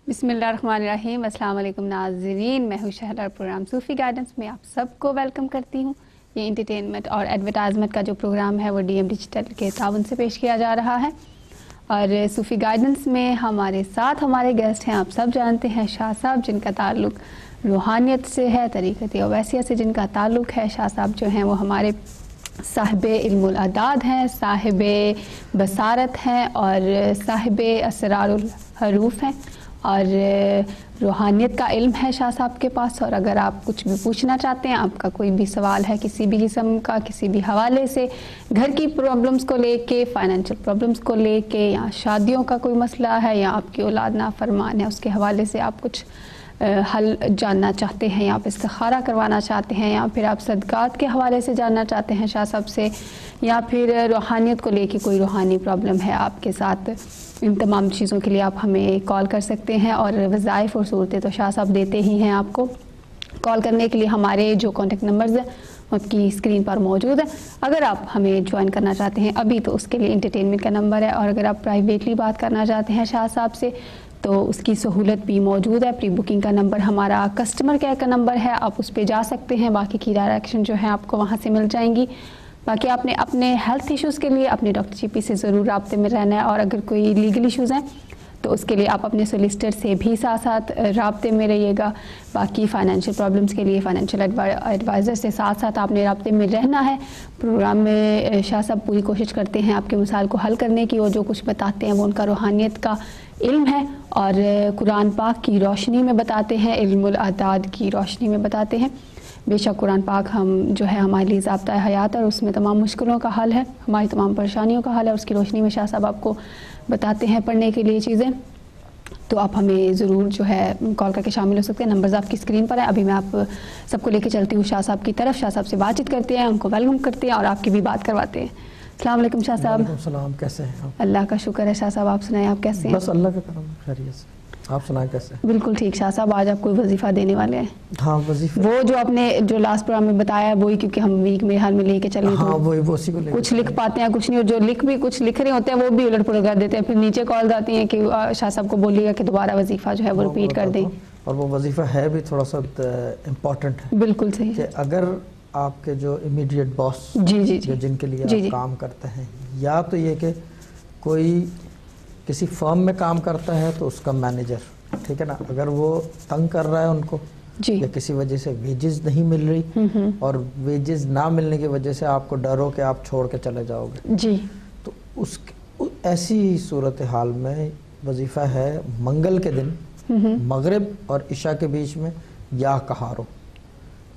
بسم اللہ الرحمن الرحیم. السلام علیکم ناظرین, میں ہوں شہلا. پروگرام صوفی گائیڈنس میں آپ سب کو ویلکم کرتی ہوں. یہ انٹرٹینمنٹ اور ایڈورٹائزمنٹ کا جو پروگرام ہے وہ ڈی ایم ڈیجیٹل کے تعاون سے پیش کیا جا رہا ہے. اور صوفی گائیڈنس میں ہمارے ساتھ ہمارے گیسٹ ہیں, آپ سب جانتے ہیں, شاہ صاحب, جن کا تعلق روحانیت سے ہے, طریقت اویسیہ سے جن کا تعلق ہے. شاہ صاحب جو ہیں وہ ہمارے صاحب علم الاعداد ہیں, صاحب بصارت ہیں اور صاحب اسرار الحروف ہیں, اور روحانیت کا علم ہے شاہ صاحب کے پاس. اور اگر آپ کچھ بھی پوچھنا چاہتے ہیں, آپ کا کوئی بھی سوال ہے کسی بھی قسم کا, کسی بھی حوالے سے, گھر کی پرابلمس کو لے کے, فائنینشیل پرابلمس کو لے کے, یا شادیوں کا کوئی مسئلہ ہے, یا آپ کی اولاد نافرمان ہے اس کے حوالے سے آپ کچھ حل جاننا چاہتے ہیں, یا آپ استخارہ کروانا چاہتے ہیں, یا پھر آپ صدقات کے حوالے سے جاننا چاہتے ہیں شاہ صاحب سے, یا پھر روحانیت کو لے کے کوئی روحانی پرابلم ہے آپ کے ساتھ, ان تمام چیزوں کے لیے آپ ہمیں کال کر سکتے ہیں. اور وظائف اور صورتیں تو شاہ صاحب دیتے ہی ہیں آپ کو. کال کرنے کے لیے ہمارے جو کانٹیکٹ نمبرز ہیں آپ کی اسکرین پر موجود ہیں. اگر آپ ہمیں جوائن کرنا چاہتے ہیں ابھی تو اس کے لیے انٹرٹینمنٹ کا نمبر ہے, اور اگر آپ پرائیویٹلی بات کرنا چاہتے ہیں شاہ صاحب سے تو اس کی سہولت بھی موجود ہے. پری بکنگ کا نمبر ہمارا کسٹمر کیئر کا نمبر ہے, آپ اس پہ جا سکتے ہیں. باقی کی ڈائریکشن جو ہے آپ کو وہاں سے مل جائیں گی. باقی آپ نے اپنے ہیلتھ ایشوز کے لیے اپنے ڈاکٹر جی پی سے ضرور رابطے میں رہنا ہے, اور اگر کوئی لیگل ایشوز ہیں تو اس کے لیے آپ اپنے سولیسٹر سے بھی ساتھ ساتھ رابطے میں رہیے گا. باقی فائنینشیل پرابلمس کے لیے فائنینشیل ایڈوائزر سے ساتھ ساتھ آپ نے رابطے میں رہنا ہے. پروگرام میں شاہ صاحب پوری کوشش کرتے ہیں آپ کے مسائل کو حل کرنے کی, اور جو کچھ بتاتے ہیں وہ ان کا روحانیت کا علم ہے اور قرآن پاک کی روشنی میں بتاتے ہیں, علم الاعداد کی روشنی میں بتاتے ہیں. بے شک قرآن پاک ہم جو ہے ہمارے لیے ضابطۂ حیات ہے, اور اس میں تمام مشکلوں کا حل ہے, ہماری تمام پریشانیوں کا حل ہے. اس کی روشنی میں شاہ صاحب آپ کو بتاتے ہیں پڑھنے کے لیے چیزیں. تو آپ ہمیں ضرور جو ہے کال کر کے شامل ہو سکتے ہیں. نمبرز آپ کی اسکرین پر ہیں. ابھی میں آپ سب کو لے کے چلتی ہوں شاہ صاحب کی طرف. شاہ صاحب سے بات چیت کرتے ہیں, ان کو ویلکم کرتے ہیں اور آپ کی بھی بات کرواتے ہیں. السلام علیکم شاہ صاحب. وعلیکم السلام, کیسے ہیں آپ؟ اللہ کا شکر ہے شاہ صاحب, آپ سنائیں آپ کیسے ہیں؟ بس اللہ کا کرم, خیریت سے. آپ سنائیں کیسے ہیں؟ بالکل ٹھیک شاہ صاحب. آج آپ کوئی وظیفہ دینے والے ہیں؟ ہاں وظیفہ, وہ جو آپ نے جو لاسٹ پروگرام میں بتایا ہے وہی, کیونکہ ہم ویک میں حال میں لے کے چلے, ہاں وہی اسی کو لے کچھ لکھ پاتے ہیں کچھ نہیں, اور جو کچھ لکھ رہے ہوتے ہیں وہ بھی الٹ پلٹ کر دیتے ہیں. پھر نیچے کال آتی ہیں کہ شاہ صاحب کو بولیے گا کہ دوبارہ وظیفہ جو ہے وہ رپیٹ کر دیں. اور وہ وظیفہ ہے بھی تھوڑا سا امپورٹنٹ ہے. بالکل صحیح. کہ اگر آپ کے جو امیڈیٹ باس جن کے لیے آپ کام کرتے ہیں, یا تو یہ کہ کوئی کسی فرم میں کام کرتا ہے تو اس کا مینیجر, ٹھیک ہے نا, اگر وہ تنگ کر رہا ہے ان کو, یا کسی وجہ سے ویجز نہیں مل رہی, اور ویجز نہ ملنے کی وجہ سے آپ کو ڈر ہو کہ آپ چھوڑ کے چلے جاؤ گے, جی, تو ایسی صورتحال میں وظیفہ ہے منگل کے دن مغرب اور عشاء کے بیچ میں یا کہارو.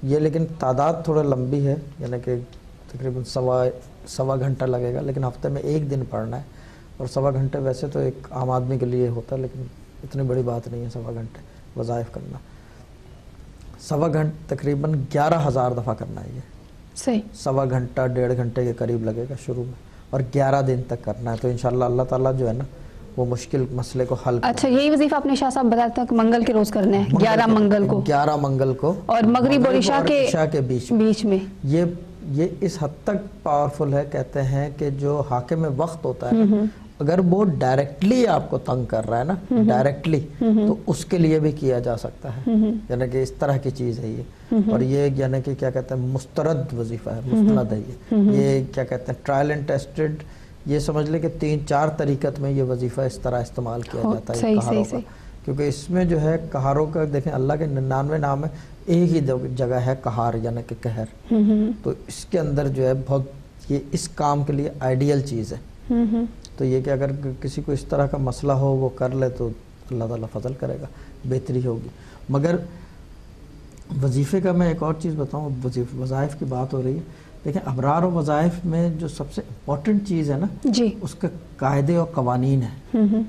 یہ لیکن تعداد تھوڑا لمبی ہے, یعنی کہ تقریباً سوا گھنٹہ لگے گا, لیکن ہفتے میں ایک دن پڑھنا ہے. اور سوا گھنٹے ویسے تو ایک عام آدمی کے لیے ہوتا ہے, لیکن اتنی بڑی بات نہیں ہے سوا گھنٹے وظائف کرنا. سوا گھنٹہ تقریباً 11,000 دفعہ کرنا ہے. یہ صحیح سوا گھنٹہ 1.5 گھنٹے کے قریب لگے گا شروع میں, اور 11 دن تک کرنا ہے. تو انشاءاللہ اللہ تعالیٰ جو ہے نا وہ مشکل مسئلے کو حل. اچھا, یہی وظیفہ اپنے شاہ صاحب بتاتے ہیں کہ منگل کے روز کرنا ہے, 11 منگل کو, اور مغرب اور عشاء کے بیچ میں. یہ اس حد تک پاورفل ہے, کہتے ہیں کہ جو حاکم وقت ہوتا ہے اگر وہ ڈائریکٹلی آپ کو تنگ کر رہا ہے نا, ڈائریکٹلی, تو اس کے لیے بھی کیا جا سکتا ہے. یعنی کہ اس طرح کی چیز ہے یہ. اور یہ یعنی کہ کیا کہتے ہیں مسترد وظیفہ ہے, مستند ہے یہ کیا کہتے ہیں ٹرائل اینڈ ٹیسٹڈ. یہ سمجھ لیں کہ 3-4 طریقت میں یہ وظیفہ اس طرح استعمال کیا جاتا ہے کہاروں کا. کیونکہ اس میں جو ہے کہاروں کا دیکھیں اللہ کے 99 نام ہے, ایک ہی جگہ ہے کہار, یعنی کہ قہر. تو اس کے اندر جو ہے بہت یہ اس کام کے لیے آئیڈیل چیز ہے. تو یہ کہ اگر کسی کو اس طرح کا مسئلہ ہو وہ کر لے تو اللہ تعالیٰ فضل کرے گا, بہتری ہوگی. مگر وظیفے کا میں ایک اور چیز بتاؤں, وظائف کی بات ہو رہی ہے, دیکھیں ابرار و وظائف میں جو سب سے امپورٹنٹ چیز ہے نا, جی, اس کے قاعدے اور قوانین ہیں.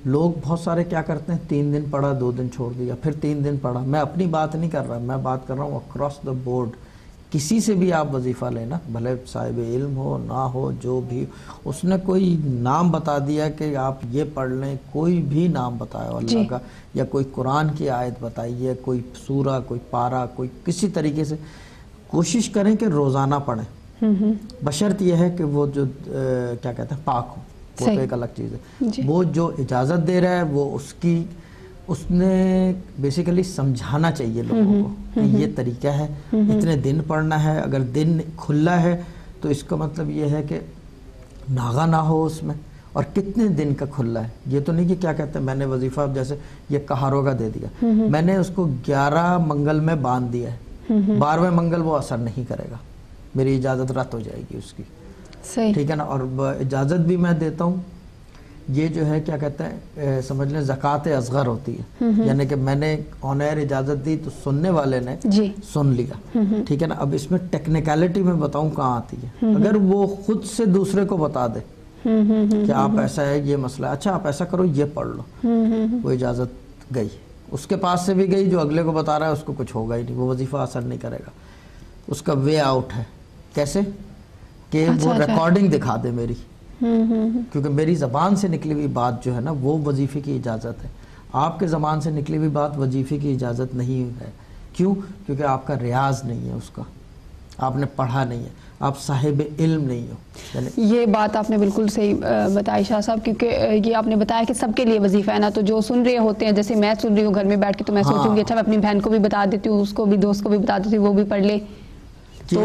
لوگ بہت سارے کیا کرتے ہیں, 3 دن پڑھا 2 دن چھوڑ دیا, پھر 3 دن پڑھا. میں اپنی بات نہیں کر رہا, میں بات کر رہا ہوں اکراس دا بورڈ. کسی سے بھی آپ وظیفہ لینا, بھلے صاحب علم ہو نہ ہو, جو بھی, اس نے کوئی نام بتا دیا کہ آپ یہ پڑھ لیں, کوئی بھی نام بتایا اللہ کا, یا کوئی قرآن کی آیت بتائی ہے, کوئی سورہ, کوئی پارہ, کوئی کسی طریقے سے, کوشش کریں کہ روزانہ پڑھیں, بشرط یہ ہے کہ وہ جو کیا کہتے ہیں پاک ہو, وہ تو ایک الگ چیز ہے. وہ جو اجازت دے رہا ہے وہ اس کی اس نے بیسیکلی سمجھانا چاہیے لوگوں کو کہ یہ طریقہ ہے، اتنے دن پڑھنا ہے، اگر دن کھلا ہے تو اس کا مطلب یہ ہے کہ ناغہ نہ ہو اس میں، اور کتنے دن کا کھلا ہے. یہ تو نہیں کہ کیا کہتے ہیں میں نے وظیفہ جیسے یہ کہاروں کا دے دیا، میں نے اس کو 11 منگل میں باندھ دیا ہے، 12ویں منگل وہ اثر نہیں کرے گا، میری اجازت رد ہو جائے گی اس کی. ٹھیک ہے نا. اور اجازت بھی میں دیتا ہوں، یہ جو ہے کیا کہتے ہیں سمجھ لیں زکوٰۃ اصغر ہوتی ہے، یعنی کہ میں نے آن ایئر اجازت دی تو سننے والے نے سن لیا. ٹھیک ہے نا. اب اس میں ٹیکنیکلٹی میں بتاؤں کہاں آتی ہے. اگر وہ خود سے دوسرے کو بتا دے کہ آپ ایسا ہے یہ مسئلہ ہے، اچھا آپ ایسا کرو یہ پڑھ لو، وہ اجازت گئی، اس کے پاس سے بھی گئی، جو اگلے کو بتا رہا ہے اس کو کچھ ہوگا ہی نہیں، وہ وظیفہ اثر نہیں کرے گا. اس کا وے آؤٹ ہے. کیسے کہ وہ ریکارڈنگ دکھا دے میری، کیونکہ میری زبان سے نکلی ہوئی بات جو ہے نا وہ وظیفے کی اجازت ہے. آپ کے زبان سے نکلی ہوئی بات وظیفے کی اجازت نہیں ہے. کیوں؟ کیونکہ آپ کا ریاض نہیں ہے، اس کا آپ نے پڑھا نہیں ہے، آپ صاحب علم نہیں ہو. یہ بات آپ نے بالکل صحیح بتائی شاہ صاحب، کیونکہ یہ آپ نے بتایا کہ سب کے لیے وظیفہ ہے نا، تو جو سن رہے ہوتے ہیں، جیسے میں سن رہی ہوں گھر میں بیٹھ کے تو میں سوچوں گی اچھا میں اپنی بہن کو بھی بتا دیتی ہوں، اس کو بھی دوست کو بھی بتا دیتی ہوں، وہ بھی پڑھ لے. تو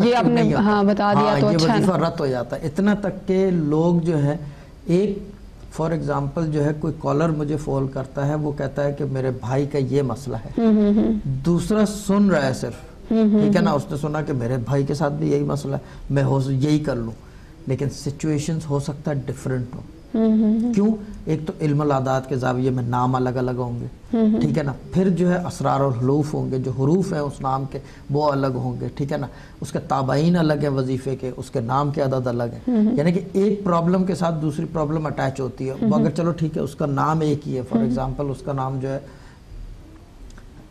یہ آپ نے بتا دیا تو اچھا، یہ وظیفہ رد ہو جاتا ہے. اتنا تک کہ لوگ جو ہے ایک فار ایگزامپل جو ہے کوئی کالر مجھے فون کرتا ہے، وہ کہتا ہے کہ میرے بھائی کا یہ مسئلہ ہے، دوسرا سن رہا ہے صرف، ٹھیک ہے نا، اس نے سنا کہ میرے بھائی کے ساتھ بھی یہی مسئلہ ہے، میں یہی کر لوں، لیکن سچویشنز ہو سکتا ہے ڈیفرنٹ ہو. کیوں؟ ایک تو علم العادات کے زاویے میں نام الگ الگ ہوں گے، ٹھیک ہے نا، پھر جو ہے اسرار الحروف ہوں گے، جو حروف ہیں اس نام کے وہ الگ ہوں گے، ٹھیک ہے نا، اس کے تابعین الگ ہیں وظیفے کے، اس کے نام کے عدد الگ ہیں. یعنی کہ ایک پرابلم کے ساتھ دوسری پرابلم اٹیچ ہوتی ہے. اگر چلو ٹھیک ہے اس کا نام ایک ہی ہے، فار ایگزامپل اس کا نام جو ہے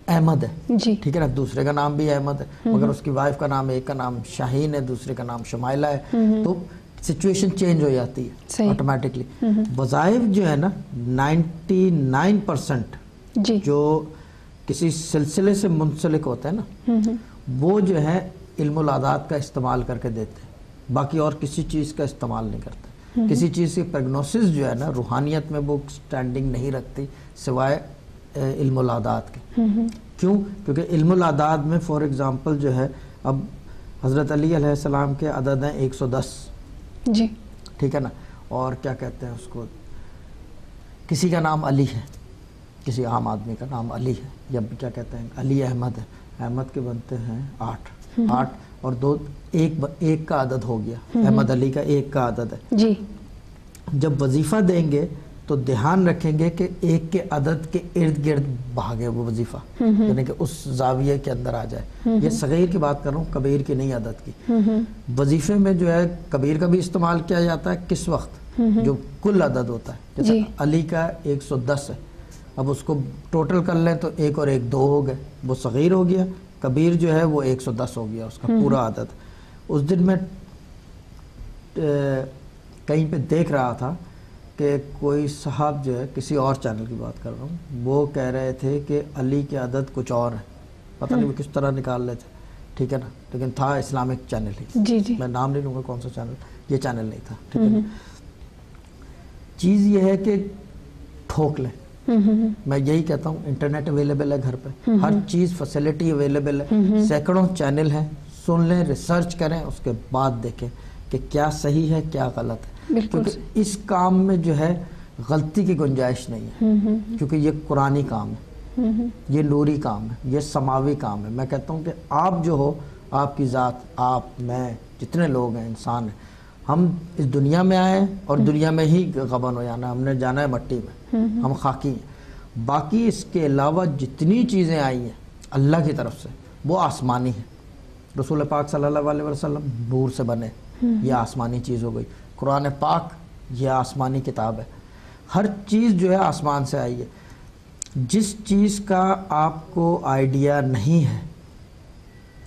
احمد ہے، ٹھیک ہے نا، دوسرے کا نام بھی احمد ہے، مگر اس کی وائف کا نام، ایک کا نام شاہین ہے، دوسرے کا نام شمائلہ ہے، تو سچویشن چینج ہو جاتی ہے آٹومیٹکلی. وظائف جو ہے نا 99% جو کسی سلسلے سے منسلک ہوتے ہیں نا وہ جو ہے علم العادات کا استعمال کر کے دیتے ہیں، باقی اور کسی چیز کا استعمال نہیں کرتے. کسی چیز کی پریگنوسس جو ہے نا روحانیت میں وہ سٹینڈنگ نہیں رکھتی سوائے علم العادات کے. کیوں؟ کیونکہ علم العادات میں فار ایگزامپل جو ہے اب حضرت علی علیہ السلام کے عدد ہیں 110، جی ٹھیک ہے نا، اور کیا کہتے ہیں اس کو، کسی کا نام علی ہے، کسی عام آدمی کا نام علی ہے، یا کیا کہتے ہیں علی احمد ہے، احمد کے بنتے ہیں 8 اور 2 ایک کا عدد ہو گیا، احمد علی کا ایک کا عدد ہے. جی جب وظیفہ دیں گے تو دھیان رکھیں گے کہ ایک کے عدد کے ارد گرد بھاگے وہ وظیفہ، یعنی کہ اس زاویے کے اندر آ جائے. یہ صغیر کی بات کر رہا ہوں، کبیر کی نہیں عدد کی. وظیفے میں جو ہے کبیر کا بھی استعمال کیا جاتا ہے کس وقت؟ جو کل عدد ہوتا ہے، جیسے علی کا 110 ہے، اب اس کو ٹوٹل کر لیں تو 1 اور 1 2 ہو گئے، وہ صغیر ہو گیا. کبیر جو ہے وہ 110 ہو گیا، اس کا پورا عدد. اس دن میں کہیں پہ دیکھ رہا تھا کہ کوئی صاحب جو ہے، کسی اور چینل کی بات کر رہا ہوں، وہ کہہ رہے تھے کہ علی کے عدد کچھ اور ہیں، پتہ نہیں وہ کس طرح نکال رہے تھے، ٹھیک ہے نا، لیکن تھا اسلامک چینل ہی، میں نام نہیں لوں گا کون سا چینل، یہ چینل نہیں تھا، ٹھیک ہے نا. چیز یہ ہے کہ ٹھوک لیں. میں یہی کہتا ہوں انٹرنیٹ اویلیبل ہے گھر پہ، ہر چیز فیسلٹی اویلیبل ہے، سینکڑوں چینل ہیں، سن لیں، ریسرچ کریں، اس کے بعد دیکھیں کہ کیا صحیح ہے کیا غلط ہے. کیونکہ اس کام میں جو ہے غلطی کی گنجائش نہیں ہے، کیونکہ یہ قرآنی کام ہے، یہ نوری کام ہے، یہ سماوی کام ہے. میں کہتا ہوں کہ آپ جو ہو، آپ کی ذات، آپ، میں، جتنے لوگ ہیں انسان ہیں، ہم اس دنیا میں آئے اور دنیا میں ہی غبن ہو جانا ہے، ہم نے جانا ہے مٹی میں، ہم خاکی ہیں. باقی اس کے علاوہ جتنی چیزیں آئی ہیں اللہ کی طرف سے وہ آسمانی ہیں. رسول پاک صلی اللہ علیہ وسلم نور سے بنے، یہ آسمانی چیز ہو گئی. قرآن پاک یہ آسمانی کتاب ہے. ہر چیز جو ہے آسمان سے آئی ہے. جس چیز کا آپ کو آئیڈیا نہیں ہے،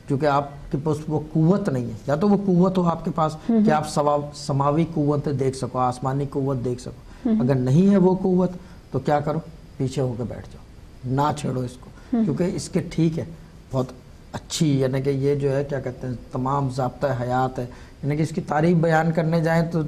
کیونکہ آپ کے پاس وہ قوت نہیں ہے، یا تو وہ قوت ہو آپ کے پاس کہ آپ سماوی قوت دیکھ سکو، آسمانی قوت دیکھ سکو. اگر نہیں ہے وہ قوت تو کیا کرو، پیچھے ہو کے بیٹھ جاؤ، نہ چھیڑو اس کو، کیونکہ اس کے ٹھیک ہے بہت اچھی، یعنی کہ یہ جو ہے کیا کہتے ہیں تمام ضابطہ حیات ہے. یعنی کہ اس کی تعریف بیان کرنے جائیں تو